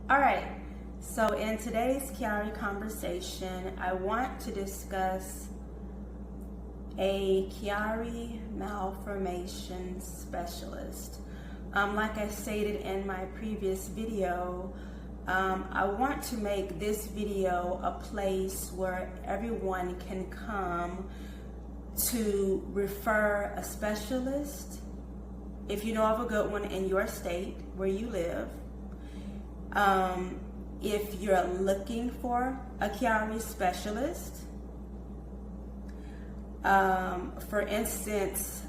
All right, so in today's Chiari conversation, I want to discuss a Chiari Malformation specialist. Like I stated in my previous video, I want to make this video a place where everyone can come to refer a specialist if you know of a good one in your state where you live. If you're looking for a Chiari specialist, for instance,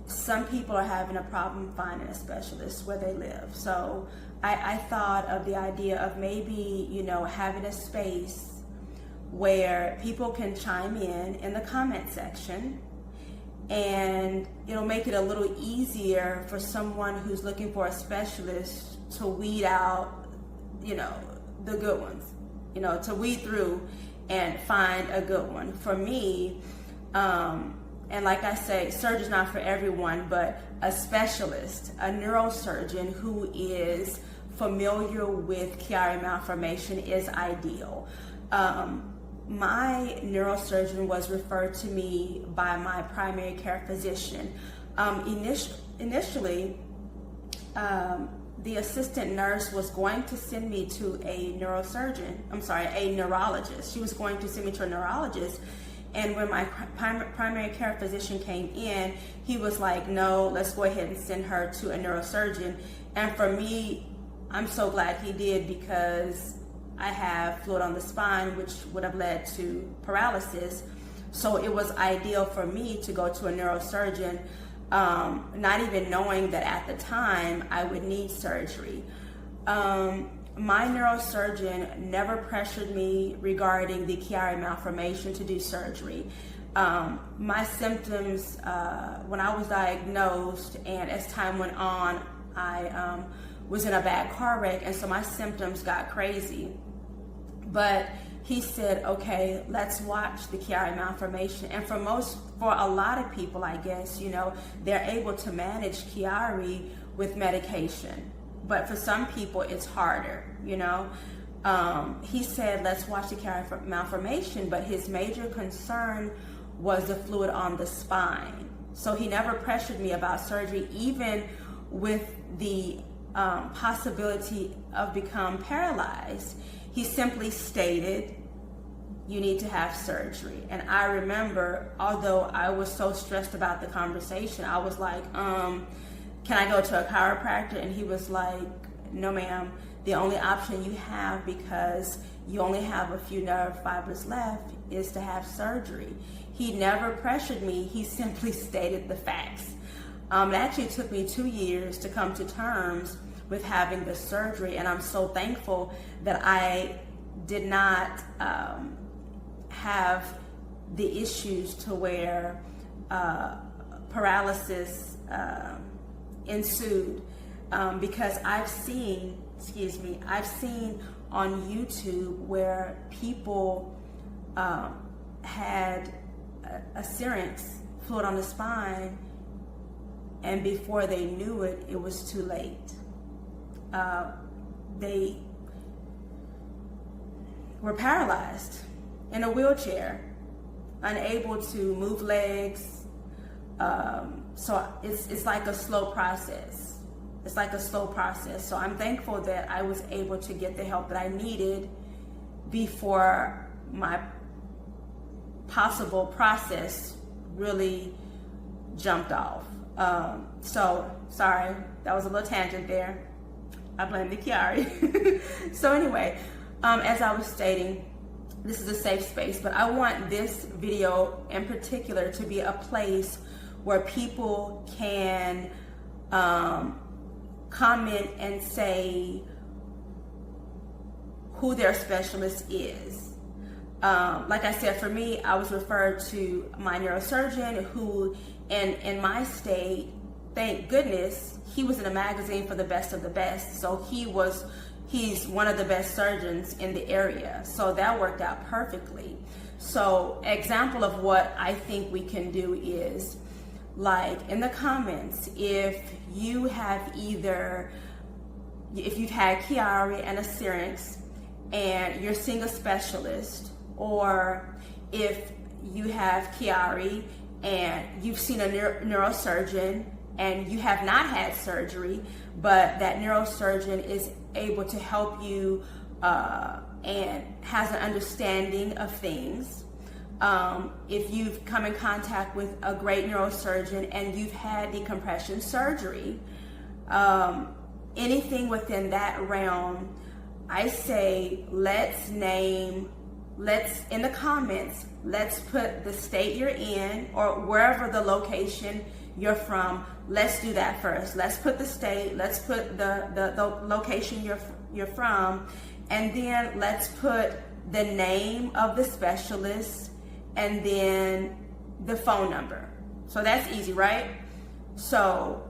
some people are having a problem finding a specialist where they live. So I thought of the idea of maybe, having a space where people can chime in the comment section, and it'll make it a little easier for someone who's looking for a specialist to weed out, the good ones, to weed through and find a good one. For me, and like I say, surgery's not for everyone, but a specialist, a neurosurgeon who is familiar with Chiari malformation is ideal. My neurosurgeon was referred to me by my primary care physician. Initially, the assistant nurse was going to send me to a neurologist. She was going to send me to a neurologist. And when my primary care physician came in, he was like, no, let's go ahead and send her to a neurosurgeon. And for me, I'm so glad he did, because I have fluid on the spine, which would have led to paralysis. So it was ideal for me to go to a neurosurgeon, not even knowing that at the time I would need surgery. My neurosurgeon never pressured me regarding the Chiari malformation to do surgery. My symptoms, when I was diagnosed and as time went on, I was in a bad car wreck, and so my symptoms got crazy. But he said, okay, let's watch the Chiari malformation. And for a lot of people, I guess, they're able to manage Chiari with medication. But for some people, it's harder, He said, let's watch the Chiari malformation, but his major concern was the fluid on the spine. So he never pressured me about surgery, even with the possibility of becoming paralyzed. He simply stated, you need to have surgery. And I remember, although I was so stressed about the conversation, I was like, can I go to a chiropractor? And he was like, no ma'am, the only option you have, because you only have a few nerve fibers left, is to have surgery. He never pressured me, he simply stated the facts. It actually took me 2 years to come to terms with having the surgery, and I'm so thankful that I did not have the issues to where paralysis ensued, because I've seen on YouTube where people had a syrinx, fluid on the spine, and before they knew it, it was too late. They were paralyzed in a wheelchair, unable to move legs. So it's like a slow process. So I'm thankful that I was able to get the help that I needed before my possible process really jumped off. So sorry, that was a little tangent there. I blame the Chiari. So anyway, as I was stating, this is a safe space, but I want this video in particular to be a place where people can comment and say who their specialist is. Like I said, for me, I was referred to my neurosurgeon, who in my state, thank goodness, he was in a magazine for the best of the best. So he's one of the best surgeons in the area. So that worked out perfectly. So example of what I think we can do is, like in the comments, if you have either if you've had Chiari and a Syrinx and you're seeing a specialist, or if you have Chiari and you've seen a neurosurgeon and you have not had surgery, but that neurosurgeon is able to help you and has an understanding of things. If you've come in contact with a great neurosurgeon and you've had decompression surgery, anything within that realm, I say in the comments, let's put the state you're in or wherever the location you're from. Let's do that first. Let's put the state, let's put the location you're from, and then let's put the name of the specialist and then the phone number. So that's easy, right? So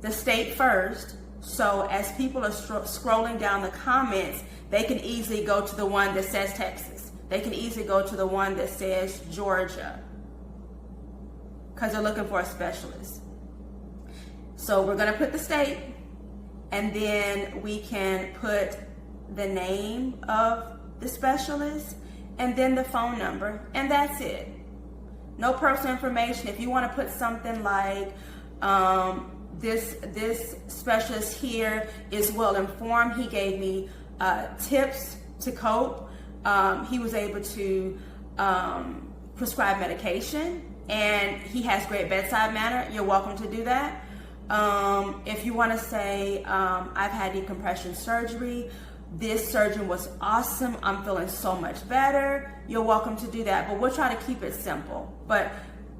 the state first. So as people are scrolling down the comments, they can easily go to the one that says Texas. They can easily go to the one that says Georgia, because they're looking for a specialist. So we're going to put the state, and then we can put the name of the specialist and then the phone number, and that's it. No personal information. If you want to put something like this specialist here is well informed, he gave me tips to cope, he was able to prescribe medication, and he has great bedside manner, you're welcome to do that. If you want to say, I've had decompression surgery, this surgeon was awesome, I'm feeling so much better, you're welcome to do that. But we'll try to keep it simple. But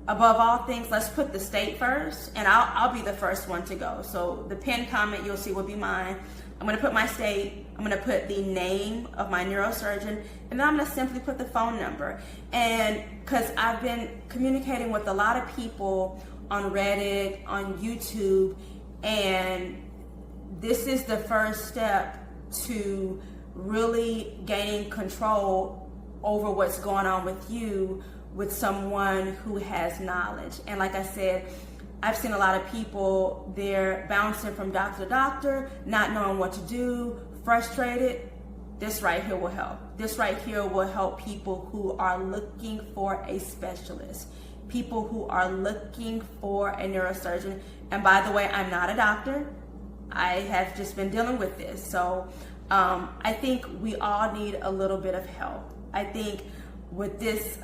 above all things, let's put the state first, and I'll be the first one to go. So the pinned comment you'll see will be mine. I'm going to put my state, I'm going to put the name of my neurosurgeon, and then I'm going to simply put the phone number. And because I've been communicating with a lot of people on Reddit, on YouTube, and this is the first step to really gaining control over what's going on with you with someone who has knowledge. And like I said, I've seen a lot of people, they're bouncing from doctor to doctor, not knowing what to do, frustrated. This right here will help. This right here will help people who are looking for a specialist, people who are looking for a neurosurgeon. And by the way, I'm not a doctor. I have just been dealing with this. So I think we all need a little bit of help. I think with this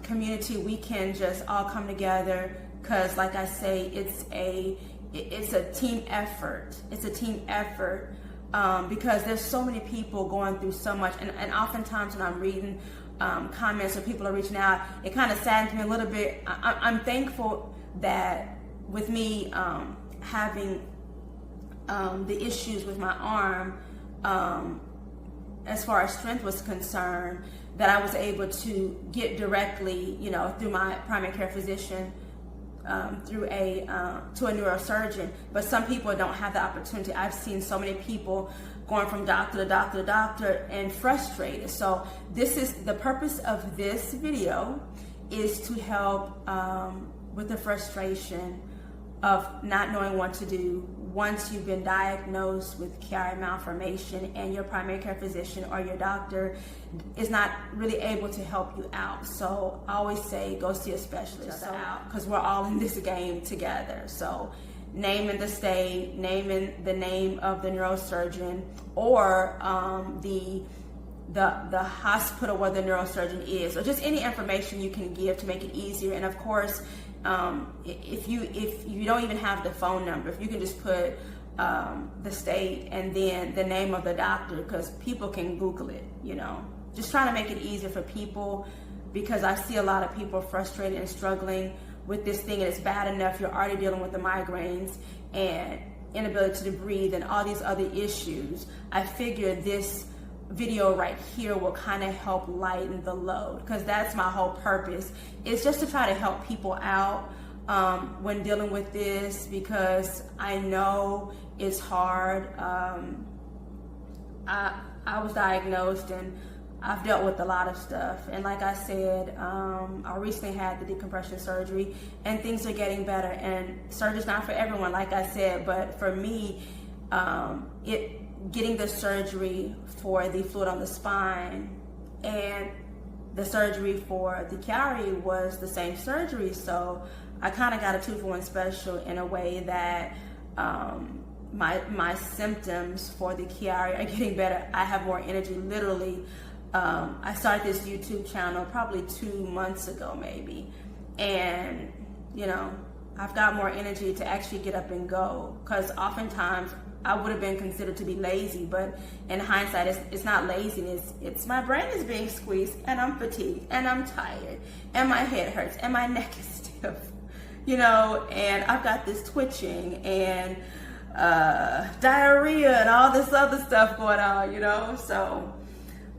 community, we can just all come together, because like I say, it's a team effort. It's a team effort because there's so many people going through so much. And oftentimes when I'm reading comments or people are reaching out, it kind of saddens me a little bit. I'm thankful that with me having the issues with my arm, as far as strength was concerned, that I was able to get directly, through my primary care physician, to a neurosurgeon. But some people don't have the opportunity. I've seen so many people going from doctor to doctor to doctor and frustrated. So this is the purpose of this video, is to help with the frustration of not knowing what to do once you've been diagnosed with Chiari Malformation and your primary care physician or your doctor is not really able to help you out. So I always say, go see a specialist, because we're all in this game together. So naming the state, naming the name of the neurosurgeon, or the hospital where the neurosurgeon is, or just any information you can give to make it easier. And of course, if you don't even have the phone number, if you can just put the state and then the name of the doctor, because people can Google it, just trying to make it easier for people, because I see a lot of people frustrated and struggling with this thing, and it's bad enough you're already dealing with the migraines and inability to breathe and all these other issues. I figure this video right here will kind of help lighten the load, because that's my whole purpose, is just to try to help people out when dealing with this, because I know it's hard. I was diagnosed and I've dealt with a lot of stuff, and like I said, I recently had the decompression surgery, and things are getting better. And surgery's not for everyone, like I said, but for me, getting the surgery for the fluid on the spine and the surgery for the Chiari was the same surgery. So I kind of got a 2-for-1 special in a way that my symptoms for the Chiari are getting better. I have more energy. Literally, I started this YouTube channel probably 2 months ago maybe, and you know, I've got more energy to actually get up and go, because oftentimes I would have been considered to be lazy, but in hindsight, it's not laziness. It's my brain is being squeezed, and I'm fatigued, and I'm tired, and my head hurts, and my neck is stiff, you know, and I've got this twitching and diarrhea and all this other stuff going on, you know. So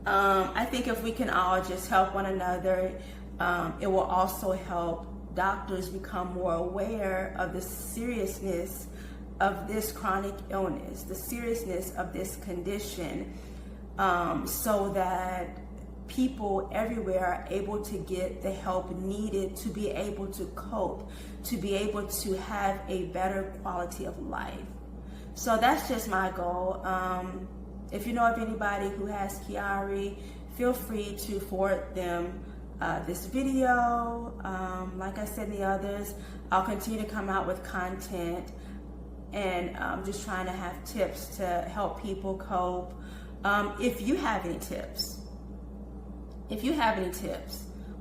I think if we can all just help one another, it will also help doctors become more aware of the seriousness of this chronic illness, the seriousness of this condition, so that people everywhere are able to get the help needed to be able to cope, to be able to have a better quality of life. So that's just my goal. If you know of anybody who has Chiari, feel free to forward them this video. Like I said in the others, I'll continue to come out with content, and just trying to have tips to help people cope. If you have any tips,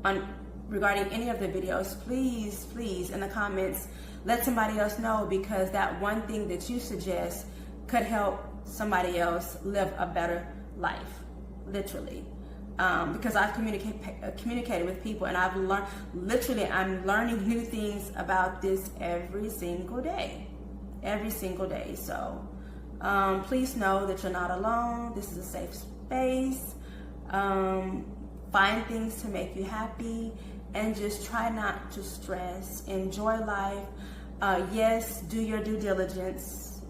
on regarding any of the videos, please in the comments let somebody else know, because that one thing that you suggest could help somebody else live a better life, literally. Because I've communicated with people, and I've learned, literally, I'm learning new things about this every single day. So please know that you're not alone. This is a safe space. Find things to make you happy, and just try not to stress. Enjoy life. Yes, do your due diligence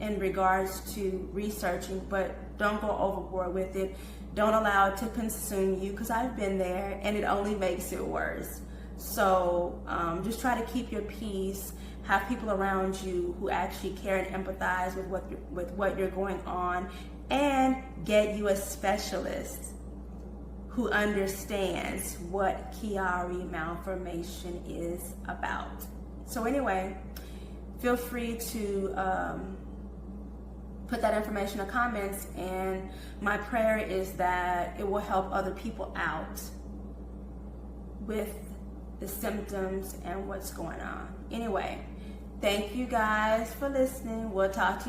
in regards to researching, but don't go overboard with it. Don't allow it to consume you, because I've been there and it only makes it worse. So just try to keep your peace. Have people around you who actually care and empathize with what you're going on, and get you a specialist who understands what Chiari malformation is about. So anyway, feel free to put that information in the comments, and my prayer is that it will help other people out with the symptoms and what's going on. Anyway, thank you guys for listening. We'll talk to you